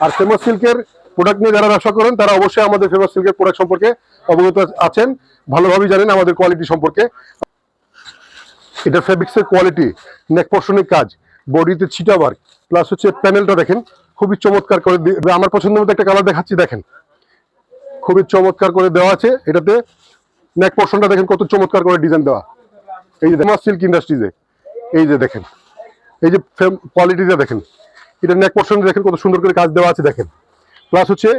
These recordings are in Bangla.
আর ফেমাস সিল্কের প্রোডাক্ট নিয়ে যারা ব্যবসা করেন তারা অবশ্যই আমাদের ফেমাস সিল্কের প্রোডাক্ট সম্পর্কে অবগত আছেন, ভালোভাবেই জানেন আমাদের কোয়ালিটি সম্পর্কে। এটা ফেব্রিক্সের কোয়ালিটি, নেক পোর্শনের কাজ, বডিতে ছিটা ওয়ার্ক, প্লাস হচ্ছে প্যানেলটা দেখেন খুবই চমৎকার করে। আমার পছন্দ মতো একটা কালার দেখাচ্ছি, দেখেন খুবই চমৎকার করে দেওয়া আছে। এটাতে নেক পোর্শনটা দেখেন কত চমৎকার করে ডিজাইন দেওয়া। এই যে ফেমাস সিল্ক ইন্ডাস্ট্রিজে এই যে দেখেন, এই যে কোয়ালিটিটা দেখেন, এটা নেক পোর্শনে দেখেন কত সুন্দর করে কাজ দেওয়া আছে দেখেন। প্লাস হচ্ছে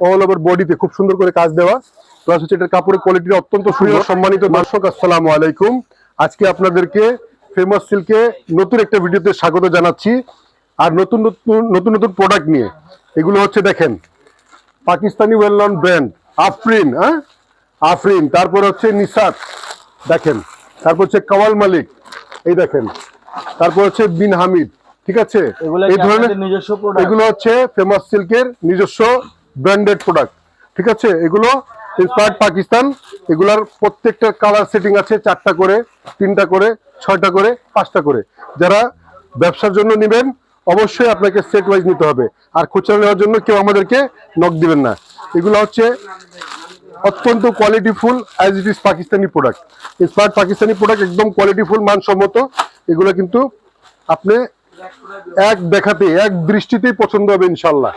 অল ওভার বডিতে খুব সুন্দর করে কাজ দেওয়া। প্লাস হচ্ছে এটার কাপড়ের কোয়ালিটি অত্যন্ত সুন্দর। সম্মানিত দর্শক, আসসালামু আলাইকুম। আজকে আপনাদেরকে ফেমাস সিল্কে নতুন একটা ভিডিওতে স্বাগত জানাচ্ছি, আর নতুন নতুন প্রোডাক্ট নিয়ে। এগুলো হচ্ছে দেখেন Pakistani well known brand Afrin, Afrin, তারপর হচ্ছে নিসাত দেখেন, তারপর হচ্ছে কাওয়াল মালিক এই দেখেন, তারপর হচ্ছে বিন হামিদ, ঠিক আছে। এই ধরনের এগুলো হচ্ছে ফেমাস সিল্কের নিজস্ব ব্র্যান্ডেড প্রোডাক্ট, ঠিক আছে। এগুলো ইন্সপায়ার্ড পাকিস্তান। এগুলার প্রত্যেকটা কালার সেটিং আছে, 4টা করে, 3টা করে, 6টা করে, 5টা করে। যারা ব্যবসার জন্য নেবেন অবশ্যই আপনাকে সেট ওয়াইজ নিতে হবে, আর খুচরা নেওয়ার জন্য কেউ আমাদেরকে নক দিবেন না। এগুলো হচ্ছে অত্যন্ত qualityful as it is Pakistani product, inspired Pakistani product, একদম কোয়ালিটিফুল, মানসম্মত। এগুলো কিন্তু আপনি এক দেখাতে এক দৃষ্টিতেই পছন্দ হবে ইনশাল্লাহ।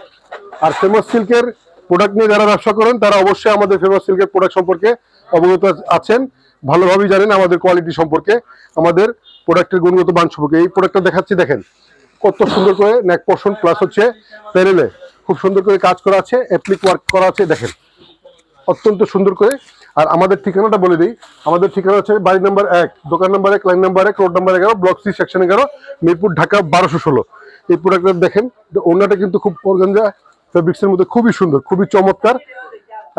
আর ফেমাস সিল্কের প্রোডাক্ট নিয়ে যারা ব্যবসা করেন তারা অবশ্যই আমাদের ফেমাস সিল্কের প্রোডাক্ট সম্পর্কে অবগত আছেন, ভালোভাবেই জানেন আমাদের কোয়ালিটি সম্পর্কে, আমাদের প্রোডাক্টের গুণগত মান সম্পর্কে। এই প্রোডাক্টটা দেখাচ্ছি, দেখেন কত সুন্দর করে নেক পোর্শন প্লাস হচ্ছে প্যানেলে খুব সুন্দর করে কাজ করা আছে, অ্যাপ্লিক ওয়ার্ক করা আছে দেখেন অত্যন্ত সুন্দর করে। আর আমাদের ঠিকানাটা বলে দিই, আমাদের ঠিকানা হচ্ছে বাড়ি নাম্বার 1, দোকান number 1, line number 1, road number 11, block C, section 11, Mirpur, Dhaka 1216। এই প্রোডাক্টটা দেখেন, ওড়নাটা কিন্তু খুব অর্গানজা ফেব্রিক্সের মধ্যে খুবই সুন্দর, খুবই চমৎকার,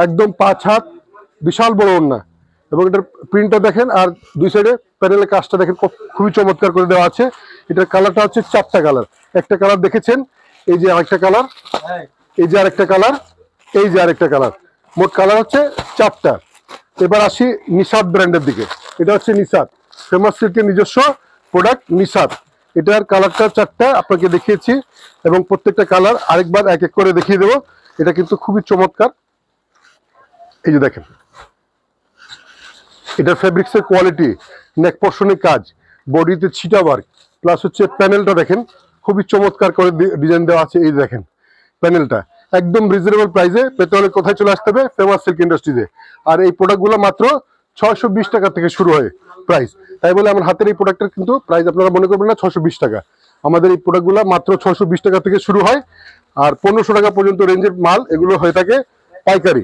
একদম 5 হাত বিশাল বড় ওড়না। এবং এটার প্রিন্টটা দেখেন, আর দুই সাইডে প্যানেলের কাজটা দেখেন খুবই চমৎকার করে দেওয়া আছে। এটার কালারটা হচ্ছে 4টা কালার। একটা কালার দেখেছেন, এই যে আরেকটা কালার, এই যে আরেকটা কালার, এই যে আরেকটা কালার, মোট কালার হচ্ছে 4টা। এবার আসি নিসাত ব্র্যান্ডের দিকে। এটা হচ্ছে নিসাত, ফেমাস সিল্কের নিজস্ব প্রোডাক্ট নিসাত। এটার কালারটা 4টা আপনাকে দেখিয়েছি, এবং প্রত্যেকটা কালার আরেকবার এক এক করে দেখিয়ে দেবো। এটা কিন্তু খুবই চমৎকার। এই যে দেখেন, এটার ফেব্রিক্সের কোয়ালিটি, নেক পোর্শনের কাজ, বডিতে ছিটা ওয়ার্ক, প্লাস হচ্ছে প্যানেলটা দেখেন খুবই চমৎকার করে ডিজাইন দেওয়া আছে। এই দেখেন প্যানেলটা একদম রিজনেবল প্রাইসে পেতে হলে কোথায় চলে আসতে হবে? Famous silk ইন্ডাস্ট্রিজে। আর এই প্রোডাক্টগুলো মাত্র 620 টাকা থেকে শুরু হয় প্রাইস। তাই বলে আমার হাতের এই প্রোডাক্টের কিন্তু প্রাইস আপনারা মনে করবেন না 620 টাকা। আমাদের এই প্রোডাক্টগুলো মাত্র 620 টাকা থেকে শুরু হয়, আর 1500 টাকা পর্যন্ত রেঞ্জের মাল এগুলো হয়ে থাকে পাইকারি।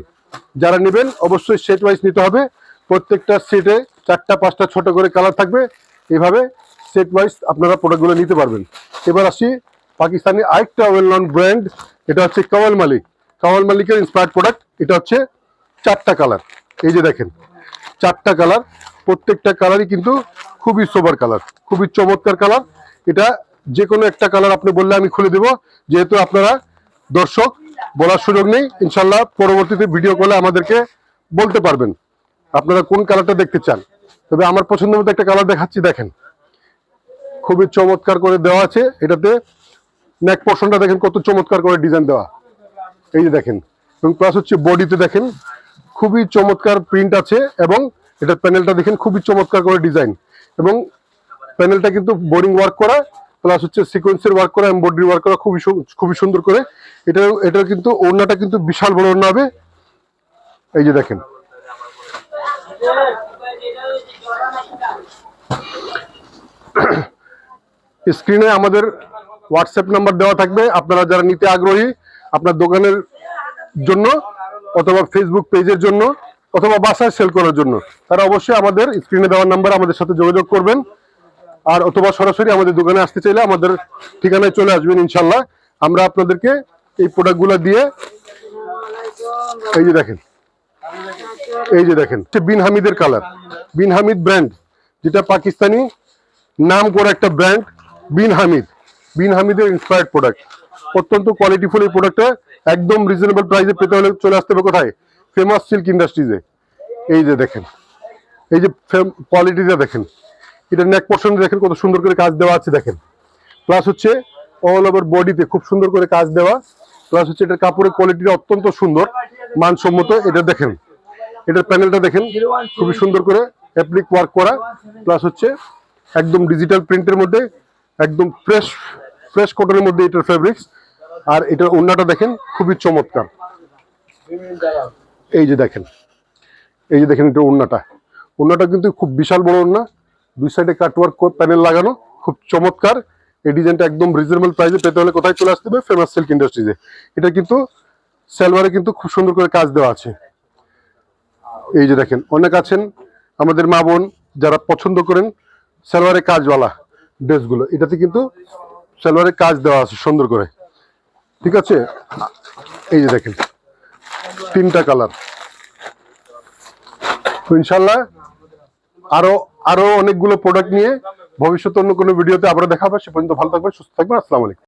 যারা নেবেন অবশ্যই সেট ওয়াইজ নিতে হবে। প্রত্যেকটা সেটে 4টা 5টা ছোট করে কালার থাকবে, এইভাবে সেট ওয়াইজ আপনারা প্রোডাক্টগুলো নিতে পারবেন। এবার আসি পাকিস্তানি আরেকটা ওয়েল নন ব্র্যান্ড, এটা হচ্ছে কাওয়াল মালিক। কাওয়াল মালিকের ইন্সপায়ার্ড প্রোডাক্ট। এটা হচ্ছে 4টা কালার, এই যে দেখেন 4টা কালার, প্রত্যেকটা কালারই কিন্তু খুবই সোবার কালার, খুবই চমৎকার কালার। এটা যে কোনো একটা কালার আপনি বললে আমি খুলে দেব, যেহেতু আপনারা দর্শক বলার সুযোগ নেই। ইনশাল্লাহ পরবর্তীতে ভিডিও কলে আমাদেরকে বলতে পারবেন আপনারা কোন কালারটা দেখতে চান। তবে আমার পছন্দ মতো একটা কালার দেখাচ্ছি, দেখেন খুবই চমৎকার করে দেওয়া আছে। এটাতে নেক পোর্শনটা দেখেন কত চমৎকার করে ডিজাইন দেওয়া, এই যে দেখেন। এবং প্লাস হচ্ছে বডিতে দেখেন খুবই চমৎকার প্রিন্ট আছে, এবং এটার প্যানেলটা দেখেন খুবই চমৎকার করে ডিজাইন, এবং প্যানেলটা কিন্তু বোরিং ওয়ার্ক করা, প্লাস হচ্ছে সিকোয়েন্সের ওয়ার্ক করা, এমব্রয়ডারি ওয়ার্ক করা খুবই সুন্দর করে। এটার কিন্তু ওড়নাটা কিন্তু বিশাল বড় ওড়না হবে, এই যে দেখেন। স্ক্রিনে আমাদের হোয়াটসঅ্যাপ নাম্বার দেওয়া থাকবে, আপনারা যারা নিতে আগ্রহী আপনার দোকানের জন্য অথবা ফেসবুক পেজের জন্য অথবা বাসায় সেল করার জন্য, তারা অবশ্যই আমাদের স্ক্রিনে দেওয়ার নাম্বার আমাদের সাথে যোগাযোগ করবেন। আর অথবা সরাসরি আমাদের দোকানে আসতে চাইলে আমাদের ঠিকানায় চলে আসবেন ইনশাল্লাহ। আমরা আপনাদেরকে এই প্রোডাক্টগুলো দিয়ে, এই যে দেখেন, এই যে দেখেন বিন হামিদের কালার, বিন হামিদ ব্র্যান্ড, যেটা পাকিস্তানি নাম করা একটা ব্র্যান্ড। বিন হামিদ, বিন হামিদের ইন্সপায়ার্ড প্রোডাক্ট, অত্যন্ত কোয়ালিটিফুল। এই প্রোডাক্টটা একদম রিজনেবল প্রাইসে পেতে হলে চলে আসতে হবে কোথায়? ফেমাস সিল্ক ইন্ডাস্ট্রিজে। এই যে দেখেন, এই যে কোয়ালিটিটা দেখেন, এটা নেক পোর্শনে দেখেন কত সুন্দর করে কাজ দেওয়া আছে দেখেন। প্লাস হচ্ছে অল ওভার বডিতে খুব সুন্দর করে কাজ দেওয়া, প্লাস হচ্ছে এটার কাপড়ের কোয়ালিটিটা অত্যন্ত সুন্দর, মানসম্মত। এটা দেখেন, এটার প্যানেলটা দেখেন, খুবই সুন্দর করে অ্যাপ্লিক ওয়ার্ক করা, প্লাস হচ্ছে একদম ডিজিটাল প্রিন্টের মধ্যে, একদম ফ্রেশ কটনের মধ্যে এটার ফেব্রিক্স। আর এটার ওড়নাটা দেখেন, খুবই চমৎকার। এই যে দেখেন, এই যে দেখেন, এটা ওড়নাটা কিন্তু খুব বিশাল বড় ওড়না, দুই সাইডে কাটওয়ার্ক প্যানেল লাগানো, খুব চমৎকার। এই ডিজাইনটা একদম রিজনেবল প্রাইসে পেতে হলে কোথায় চলে আসতে হবে? ফেমাস সিল্ক ইন্ডাস্ট্রিজে। এটা কিন্তু সালোয়ারে কিন্তু খুব সুন্দর করে কাজ দেওয়া আছে। এই যে দেখেন, অনেক আছেন আমাদের মা বোন যারা পছন্দ করেন সালোয়ারে কাজওয়ালা ড্রেসগুলো, এটাতে কিন্তু সালোয়ারে কাজ দেওয়া আছে সুন্দর করে, ঠিক আছে। এই যে দেখেন, 3টা কালার। তো ইনশাল্লাহ আরো অনেকগুলো প্রোডাক্ট নিয়ে ভবিষ্যতে অন্য কোনো ভিডিওতে আবার দেখা হবে। সে পর্যন্ত ভালো থাকবেন, সুস্থ থাকবেন। আসসালামু আলাইকুম।